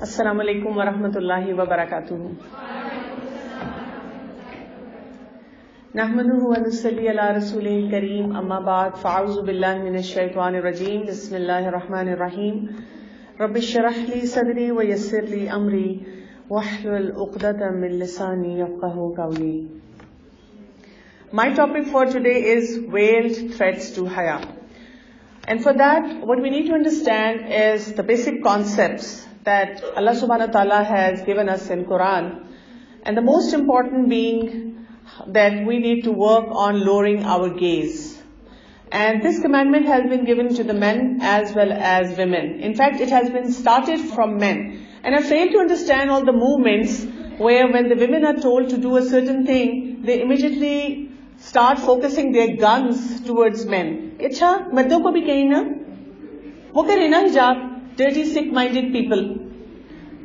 Assalamu alaikum wa rahmatullahi wa barakatuhu. Nahmaduhu wa nusalli ala rasulihil kareem, amma ba'd, fa'auzu billahi minash shaitanir rajeem, bismillahir rahmanir rahim. Rabbi shrah li sadri wa yassir li amri, wahlul uqdatan min lisani yafqahu qawli. My topic for today is veiled threats to Haya. And for that, what we need to understand is the basic concepts that Allah subhanahu wa ta'ala has given us in Quran. And the most important being that we need to work on lowering our gaze. And this commandment has been given to the men as well as women. In fact, it has been started from men. And I fail to understand all the movements where when the women are told to do a certain thing, they immediately start focusing their guns towards men. Acha, maddo ko bhi kahin na? Wo kare na hijab. Dirty, sick-minded people.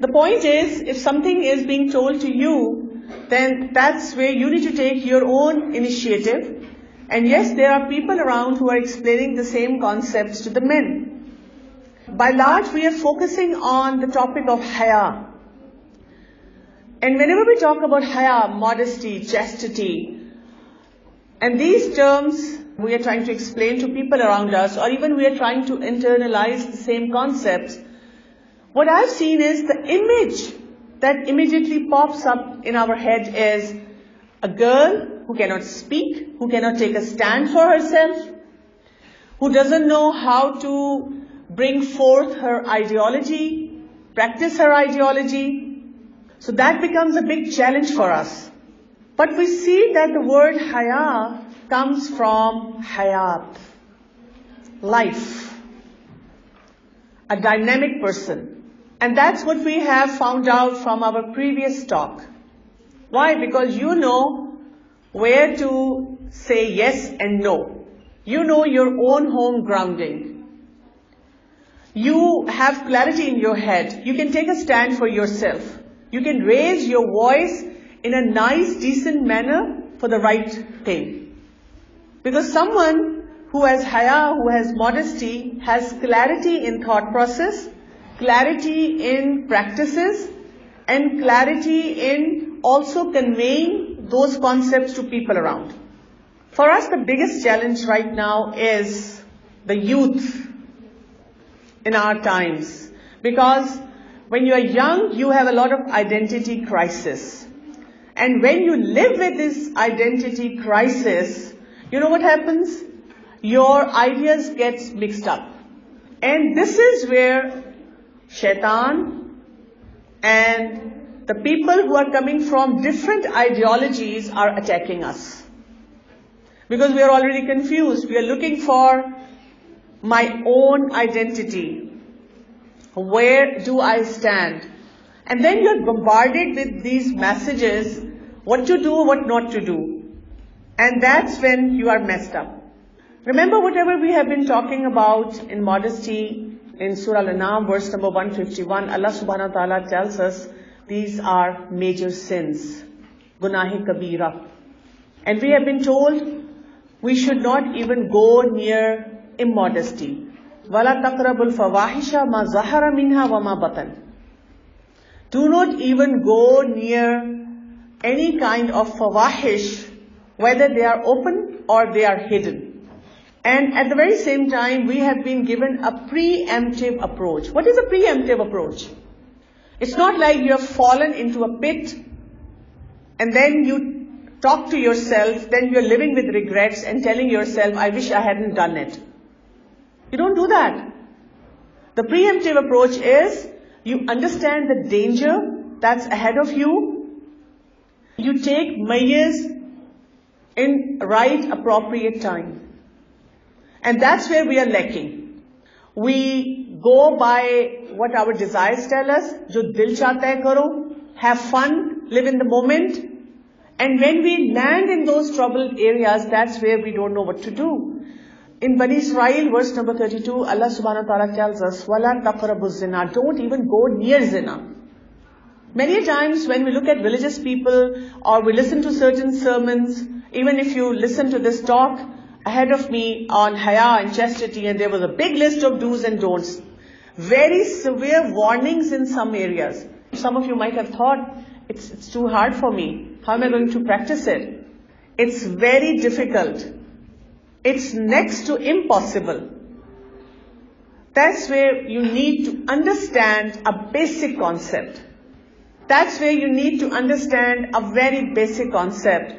The point is, if something is being told to you, then that's where you need to take your own initiative. And yes, there are people around who are explaining the same concepts to the men. By large, we are focusing on the topic of Haya. And whenever we talk about Haya, modesty, chastity, and these terms we are trying to explain to people around us, or even we are trying to internalize the same concepts, what I've seen is the image that immediately pops up in our head is a girl who cannot speak, who cannot take a stand for herself, who doesn't know how to bring forth her ideology, practice her ideology. So that becomes a big challenge for us. But we see that the word Haya comes from Hayat, life, a dynamic person. And that's what we have found out from our previous talk. Why? Because you know where to say yes and no. You know your own home grounding. You have clarity in your head. You can take a stand for yourself. You can raise your voice in a nice, decent manner for the right thing. Because someone who has Haya, who has modesty, has clarity in thought process, clarity in practices, and clarity in also conveying those concepts to people around. For us, the biggest challenge right now is the youth in our times. Because when you are young, you have a lot of identity crisis. And when you live with this identity crisis, you know what happens? Your ideas get mixed up. And this is where Shaitan and the people who are coming from different ideologies are attacking us. Because we are already confused. We are looking for my own identity. Where do I stand? And then you're bombarded with these messages, what to do, what not to do. And that's when you are messed up. Remember whatever we have been talking about in modesty, in Surah Al-An'am, verse number 151, Allah subhanahu wa ta'ala tells us these are major sins. Gunahi kabira. And we have been told we should not even go near immodesty. وَلَا تَقْرَبُ الْفَوَاحِشَ مَا ظَهَرَ مِنْهَا وَمَا بَطَنَ. Do not even go near any kind of fawahish, whether they are open or they are hidden. And at the very same time, we have been given a preemptive approach. What is a preemptive approach? It's not like you have fallen into a pit and then you talk to yourself, then you're living with regrets and telling yourself, I wish I hadn't done it. You don't do that. The preemptive approach is you understand the danger that's ahead of you. You take measures in right appropriate time. And that's where we are lacking. We go by what our desires tell us, jo dil chahta hai karo, have fun, live in the moment. And when we land in those troubled areas, that's where we don't know what to do. In Bani Israel, verse number 32, Allah subhanahu wa ta'ala tells us, وَلَا تَقْرَبُوا الزِّنَا. Don't even go near zina. Many times when we look at religious people or we listen to certain sermons, even if you listen to this talk ahead of me on Haya and chastity, and there was a big list of do's and don'ts. very severe warnings in some areas. Some of you might have thought, it's too hard for me. How am I going to practice it? It's very difficult. It's next to impossible. That's where you need to understand a basic concept. That's where you need to understand a very basic concept.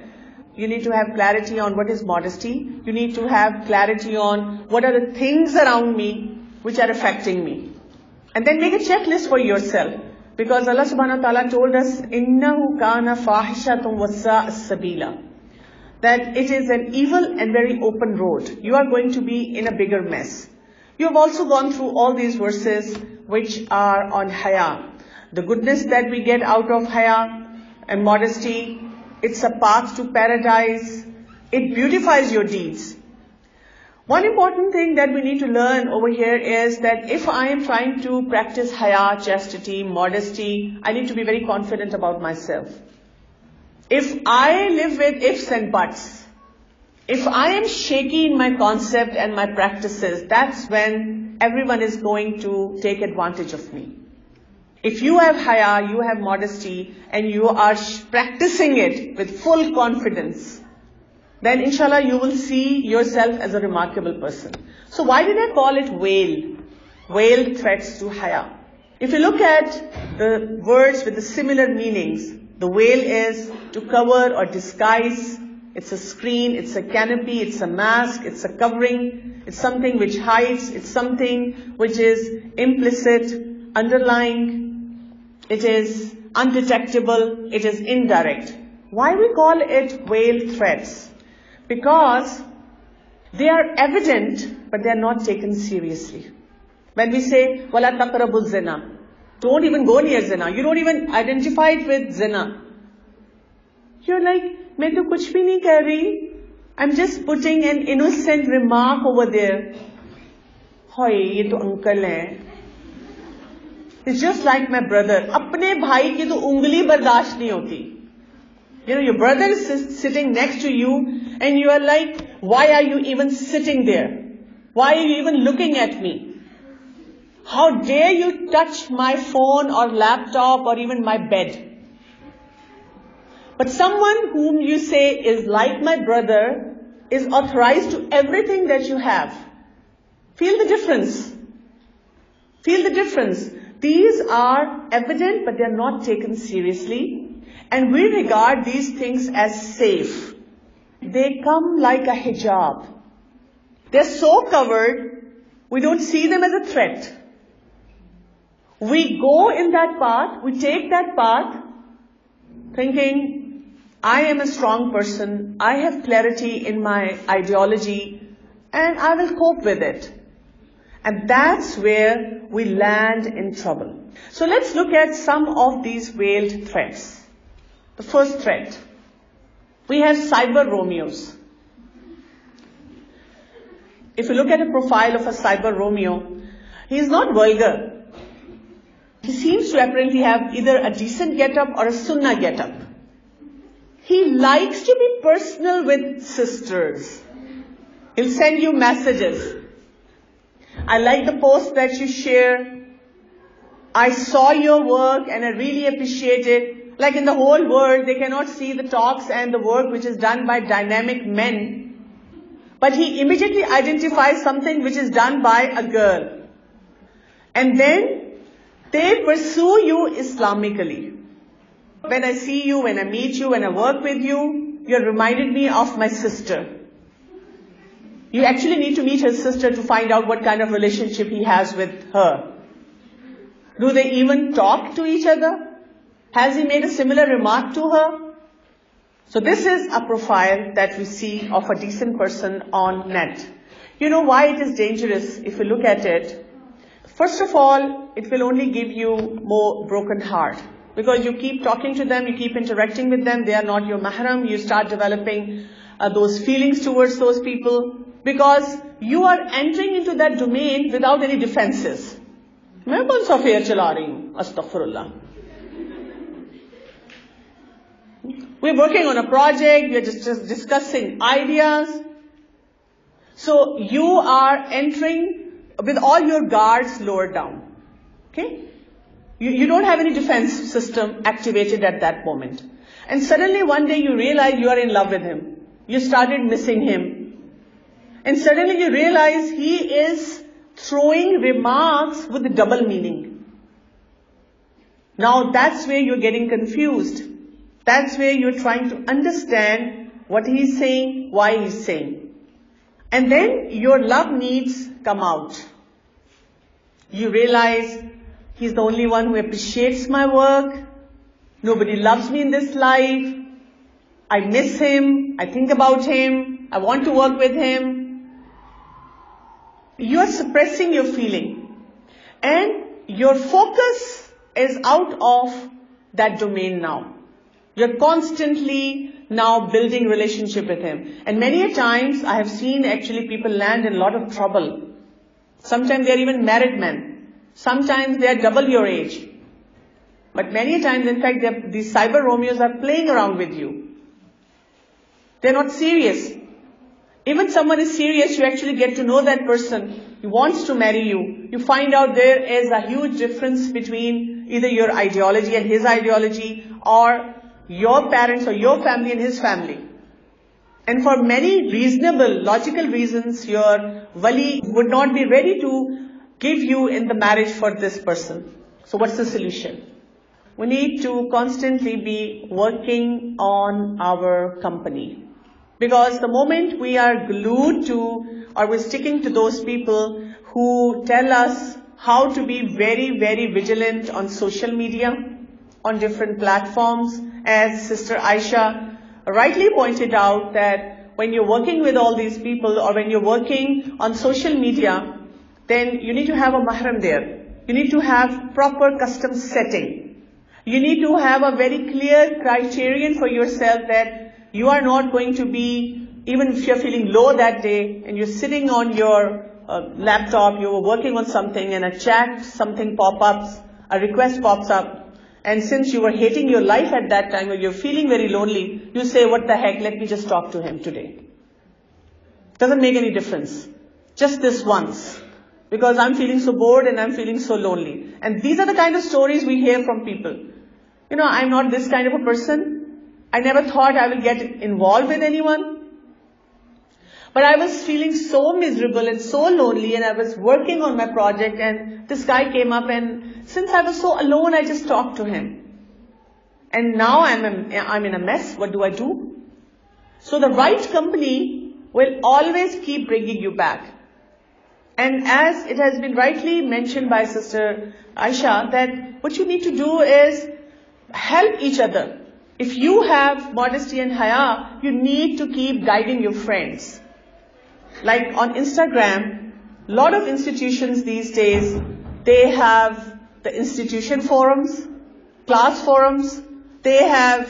You need to have clarity on what is modesty. You need to have clarity on what are the things around me which are affecting me. And then make a checklist for yourself. Because Allah subhanahu wa ta'ala told us, إِنَّهُ كَانَ فَاحِشَةٌ وَسَاءَ السَّبِيلَ, that it is an evil and very open road. You are going to be in a bigger mess. You have also gone through all these verses which are on Haya. The goodness that we get out of Haya and modesty, it's a path to paradise. It beautifies your deeds. One important thing that we need to learn over here is that if I am trying to practice Haya, chastity, modesty, I need to be very confident about myself. If I live with ifs and buts, if I am shaky in my concept and my practices, that's when everyone is going to take advantage of me. If you have Haya, you have modesty, and you are practicing it with full confidence, then inshallah you will see yourself as a remarkable person. So why did I call it veil? Veil threats to Haya. If you look at the words with the similar meanings, the veil is to cover or disguise. It's a screen, it's a canopy, it's a mask, it's a covering, it's something which hides, it's something which is implicit, underlying, it is undetectable, it is indirect. Why we call it veil threats? Because they are evident, but they are not taken seriously. When we say, وَلَا تَقْرَبُوا الزِّنَا, don't even go near zina. You don't even identify it with zina. You're like, मैं तो कुछ भी नहीं कर रही. I'm just putting an innocent remark over there. Hoy, ये तो uncle है. It's just like my brother. अपने भाई की तो उंगली बर्दाश्त नहीं होती. You know, your brother is sitting next to you and you are like, why are you even sitting there? Why are you even looking at me? How dare you touch my phone or laptop or even my bed? But someone whom you say is like my brother is authorized to everything that you have. Feel the difference. Feel the difference. These are evident, but they are not taken seriously. And we regard these things as safe. They come like a hijab. They're so covered, we don't see them as a threat. We go in that path, we take that path, thinking, I am a strong person, I have clarity in my ideology, and I will cope with it. And that's where we land in trouble. So let's look at some of these veiled threats. The first threat, we have cyber Romeos. If you look at a profile of a cyber Romeo, he is not vulgar. He seems to apparently have either a decent get-up or a sunnah get-up. He likes to be personal with sisters. He'll send you messages. I like the post that you share. I saw your work and I really appreciate it. Like in the whole world, they cannot see the talks and the work which is done by dynamic men. But he immediately identifies something which is done by a girl. And then they pursue you Islamically. When I see you, when I meet you, when I work with you, you're reminded me of my sister. You actually need to meet his sister to find out what kind of relationship he has with her. Do they even talk to each other? Has he made a similar remark to her? So this is a profile that we see of a decent person on net. You know why it is dangerous if you look at it? First of all, it will only give you more broken heart. Because you keep talking to them, you keep interacting with them, they are not your mahram, you start developing those feelings towards those people. Because you are entering into that domain without any defenses. मैं कौन सा affair चला रही हूँ? Astaghfirullah. We're working on a project, we're just discussing ideas. So you are entering with all your guards lowered down. Okay? You don't have any defense system activated at that moment. And suddenly one day you realize you are in love with him. You started missing him. And suddenly you realize he is throwing remarks with a double meaning. Now that's where you're getting confused. That's where you're trying to understand what he's saying, why he's saying. And then your love needs come out. You realize he's the only one who appreciates my work. Nobody loves me in this life. I miss him. I think about him. I want to work with him. You are suppressing your feeling. And your focus is out of that domain now. You're constantly now building relationship with him. And many a times I have seen actually people land in a lot of trouble. Sometimes they are even married men. Sometimes they are double your age. But many a times, in fact, these cyber Romeos are playing around with you. They're not serious. Even someone is serious, you actually get to know that person. He wants to marry you. You find out there is a huge difference between either your ideology and his ideology, or your parents or your family and his family. And for many reasonable, logical reasons, your wali would not be ready to give you in the marriage for this person. So what's the solution? We need to constantly be working on our company. Because the moment we are glued to, or we're sticking to those people who tell us how to be very, very vigilant on social media, on different platforms, as Sister Aisha rightly pointed out, that when you're working with all these people, or when you're working on social media, then you need to have a mahram there. You need to have proper custom setting. You need to have a very clear criterion for yourself that you are not going to be, even if you're feeling low that day and you're sitting on your laptop, you were working on something and a chat, something pops, a request pops up. And since you were hating your life at that time, or you're feeling very lonely, you say, what the heck, let me just talk to him today. Doesn't make any difference. Just this once. Because I'm feeling so bored and I'm feeling so lonely. And these are the kind of stories we hear from people. You know, I'm not this kind of a person. I never thought I will get involved with anyone. But I was feeling so miserable and so lonely, and I was working on my project, and this guy came up, and since I was so alone, I just talked to him. And now I'm in a mess. What do I do? So the right company will always keep bringing you back. And as it has been rightly mentioned by Sister Aisha, that what you need to do is help each other. If you have modesty and haya, you need to keep guiding your friends. Like on Instagram, a lot of institutions these days, they have the institution forums, class forums, they have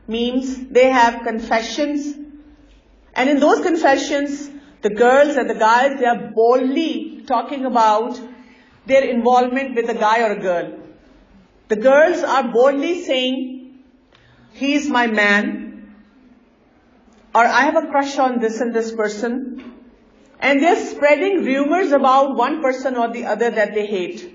memes, they have confessions. And in those confessions, the girls and the guys, they are boldly talking about their involvement with a guy or a girl. The girls are boldly saying, he's my man, or I have a crush on this and this person. And they're spreading rumors about one person or the other that they hate.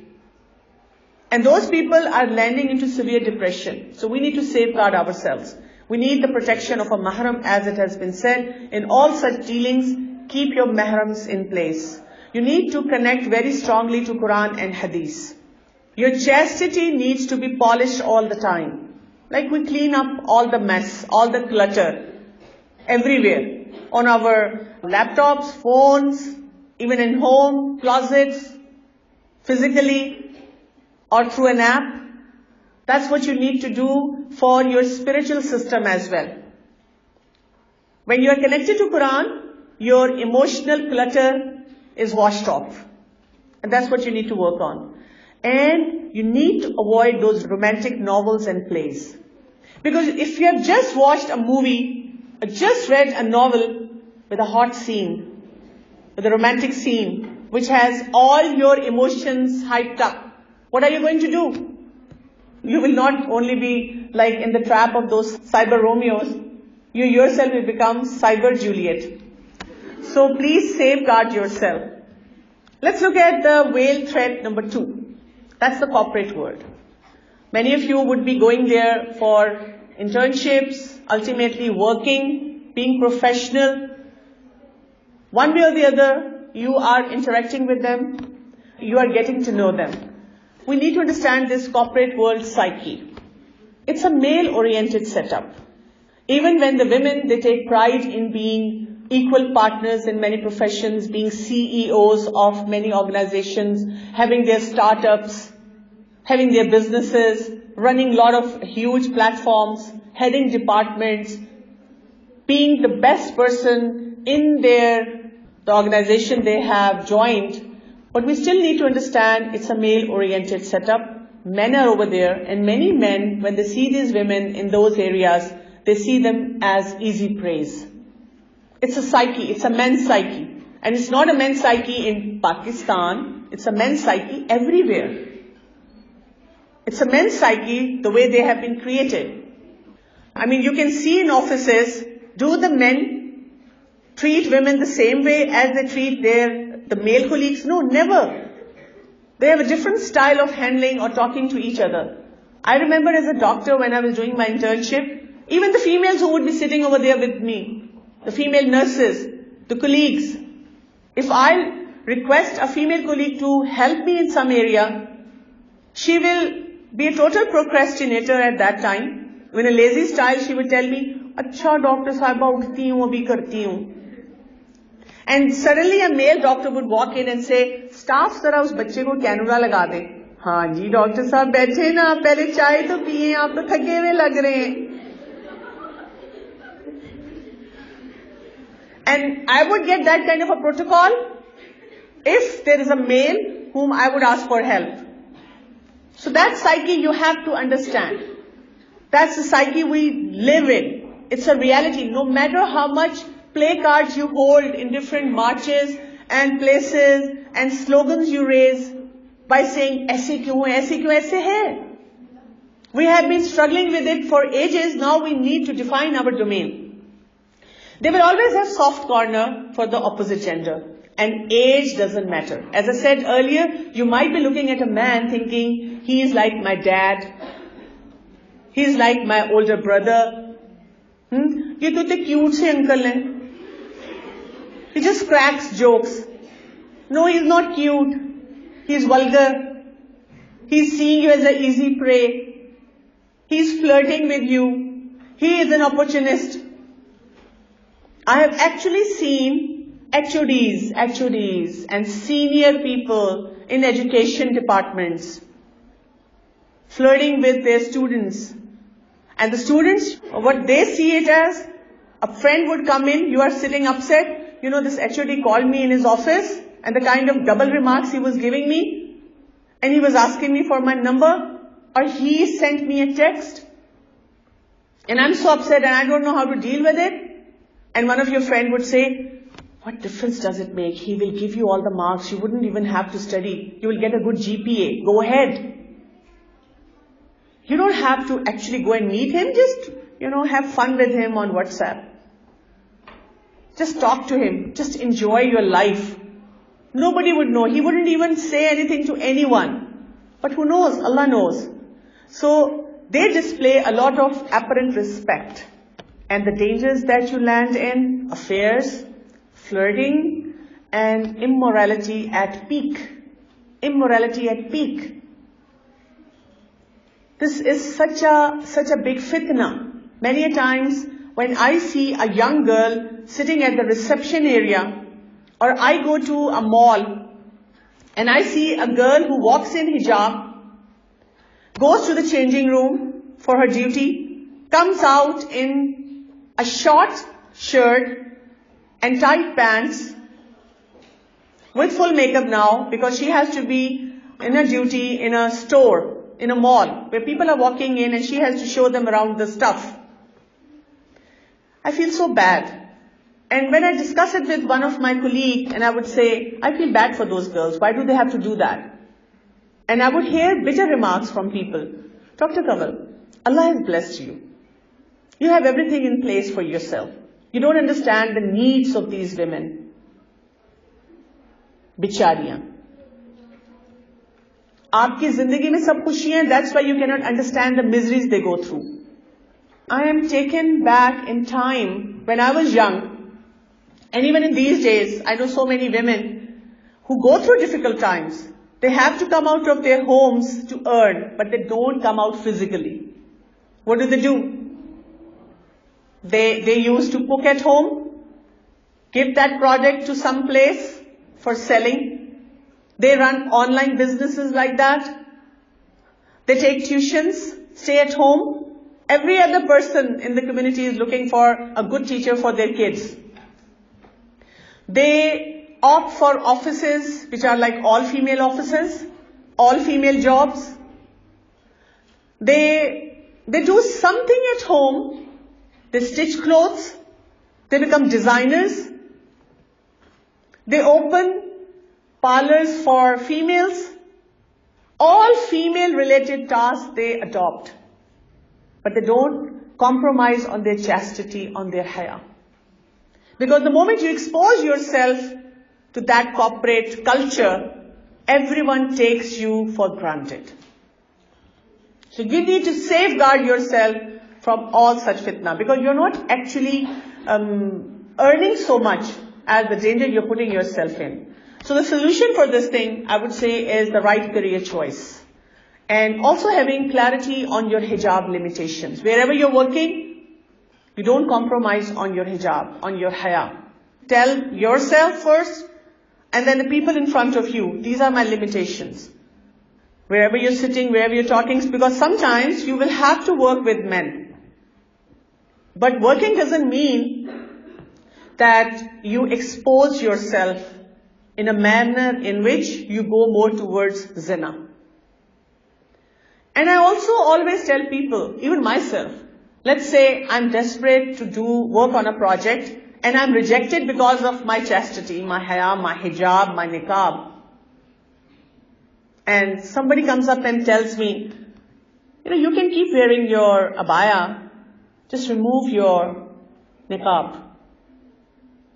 And those people are landing into severe depression. So we need to safeguard ourselves. We need the protection of a mahram, as it has been said. In all such dealings, keep your mahrams in place. You need to connect very strongly to Quran and Hadith. Your chastity needs to be polished all the time. Like we clean up all the mess, all the clutter, everywhere. On our laptops, phones, even in home, closets, physically, or through an app. That's what you need to do for your spiritual system as well. When you are connected to Quran, your emotional clutter is washed off. And that's what you need to work on. And you need to avoid those romantic novels and plays. Because if you have just watched a movie, or just read a novel with a hot scene, with a romantic scene, which has all your emotions hyped up, what are you going to do? You will not only be like in the trap of those cyber Romeos, you yourself will become cyber Juliet. So please safeguard yourself. Let's look at the veil thread number 2. That's the corporate world. Many of you would be going there for internships, ultimately working, being professional. One way or the other, you are interacting with them, you are getting to know them. We need to understand this corporate world psyche. It's a male-oriented setup. Even when the women, they take pride in being equal partners in many professions, being CEOs of many organizations, having their startups, having their businesses, running a lot of huge platforms, heading departments, being the best person in the organization they have joined. But we still need to understand it's a male-oriented setup. Men are over there, and many men, when they see these women in those areas, they see them as easy praise. It's a psyche, it's a men's psyche. And it's not a men's psyche in Pakistan, it's a men's psyche everywhere. It's a men's psyche the way they have been created. I mean, you can see in offices, do the men treat women the same way as they treat the male colleagues? No, never. They have a different style of handling or talking to each other. I remember as a doctor when I was doing my internship, even the females who would be sitting over there with me, the female nurses, the colleagues, if I request a female colleague to help me in some area, she will be a total procrastinator at that time. In a lazy style, she would tell me, "Acha, Dr. Sahiba, uthti hu, abhi karti hu." And suddenly a male doctor would walk in and say, "Staff, zara us bachche ko canula laga de." "Haan ji, doctor sahab, baithe na, pehle chai to piye, aap to thake hue lag rahe hain." And I would get that kind of a protocol if there is a male whom I would ask for help. So that psyche you have to understand. That's the psyche we live in. It's a reality. No matter how much placards you hold in different marches and places and slogans you raise by saying, "Aise kyun hai, aise kyun aise hai?" We have been struggling with it for ages. Now we need to define our domain. They will always have soft corner for the opposite gender. And age doesn't matter. As I said earlier, you might be looking at a man thinking, he is like my dad. He is like my older brother. Ye to the cute se uncle hai. He just cracks jokes. No, he is not cute. He is vulgar. He is seeing you as an easy prey. He is flirting with you. He is an opportunist. I have actually seen HODs and senior people in education departments flirting with their students. And the students, what they see it as, a friend would come in, you are sitting upset, this HOD called me in his office, and the kind of double remarks he was giving me, and he was asking me for my number, or he sent me a text, and I'm so upset and I don't know how to deal with it. And one of your friend would say, "What difference does it make? He will give you all the marks. You wouldn't even have to study. You will get a good GPA. Go ahead." You don't have to actually go and meet him. Just, have fun with him on WhatsApp. Just talk to him. Just enjoy your life. Nobody would know. He wouldn't even say anything to anyone. But who knows? Allah knows. So they display a lot of apparent respect. And the dangers that you land in, affairs, flirting, and immorality at peak. Immorality at peak. This is such a big fitna. Many a times when I see a young girl sitting at the reception area, or I go to a mall and I see a girl who walks in hijab, goes to the changing room for her duty, comes out in a short shirt and tight pants with full makeup now, because she has to be in a duty in a store, in a mall, where people are walking in and she has to show them around the stuff. I feel so bad. And when I discuss it with one of my colleagues, and I would say, "I feel bad for those girls. Why do they have to do that?" And I would hear bitter remarks from people. "Dr. Kanwal, Allah has blessed you. You have everything in place for yourself. You don't understand the needs of these women. Bichariyan. आपकी जिंदगी में सब खुशी है, that's why you cannot understand the miseries they go through. I am taken back in time when I was young, and even in these days, I know so many women who go through difficult times. They have to come out of their homes to earn, but they don't come out physically. What do? They used to cook at home, give that product to some place for selling. They run online businesses like that. They take tuitions, stay at home. Every other person in the community is looking for a good teacher for their kids. They opt for offices which are like all-female offices, all-female jobs. They do something at home. They stitch clothes. They become designers. They open parlors for females. All female related tasks they adopt. But they don't compromise on their chastity, on their haya. Because the moment you expose yourself to that corporate culture, everyone takes you for granted. So you need to safeguard yourself from all such fitna, because you're not actually earning so much as the danger you're putting yourself in. So the solution for this thing, I would say, is the right career choice. And also having clarity on your hijab limitations. Wherever you're working, you don't compromise on your hijab, on your haya. Tell yourself first, and then the people in front of you, these are my limitations. Wherever you're sitting, wherever you're talking, because sometimes you will have to work with men. But working doesn't mean that you expose yourself in a manner in which you go more towards zina. And I also always tell people, even myself, let's say I'm desperate to do work on a project and I'm rejected because of my chastity, my haya, my hijab, my niqab. And somebody comes up and tells me, you can keep wearing your abaya, just remove your niqab.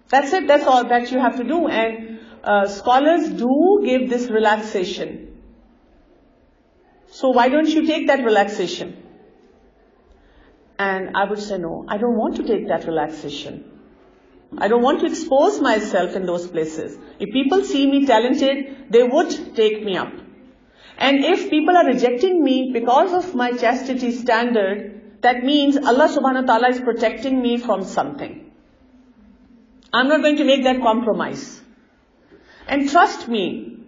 That's it, that's all that you have to do. And scholars do give this relaxation. So why don't you take that relaxation? And I would say, no, I don't want to take that relaxation. I don't want to expose myself in those places. If people see me talented, they would take me up. And if people are rejecting me because of my chastity standard, that means Allah subhanahu wa ta'ala is protecting me from something. I'm not going to make that compromise. And trust me,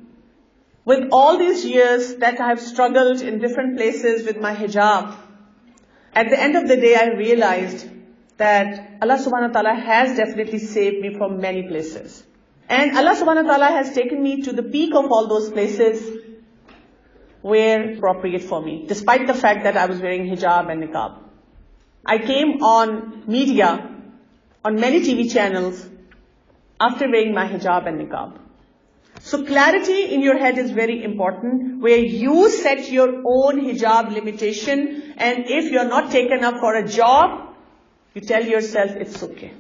with all these years that I have struggled in different places with my hijab, at the end of the day I realized that Allah subhanahu wa ta'ala has definitely saved me from many places. And Allah subhanahu wa ta'ala has taken me to the peak of all those places where appropriate for me, despite the fact that I was wearing hijab and niqab. I came on media, on many TV channels, after wearing my hijab and niqab. So clarity in your head is very important, where you set your own hijab limitation, and if you're not taken up for a job, you tell yourself it's okay.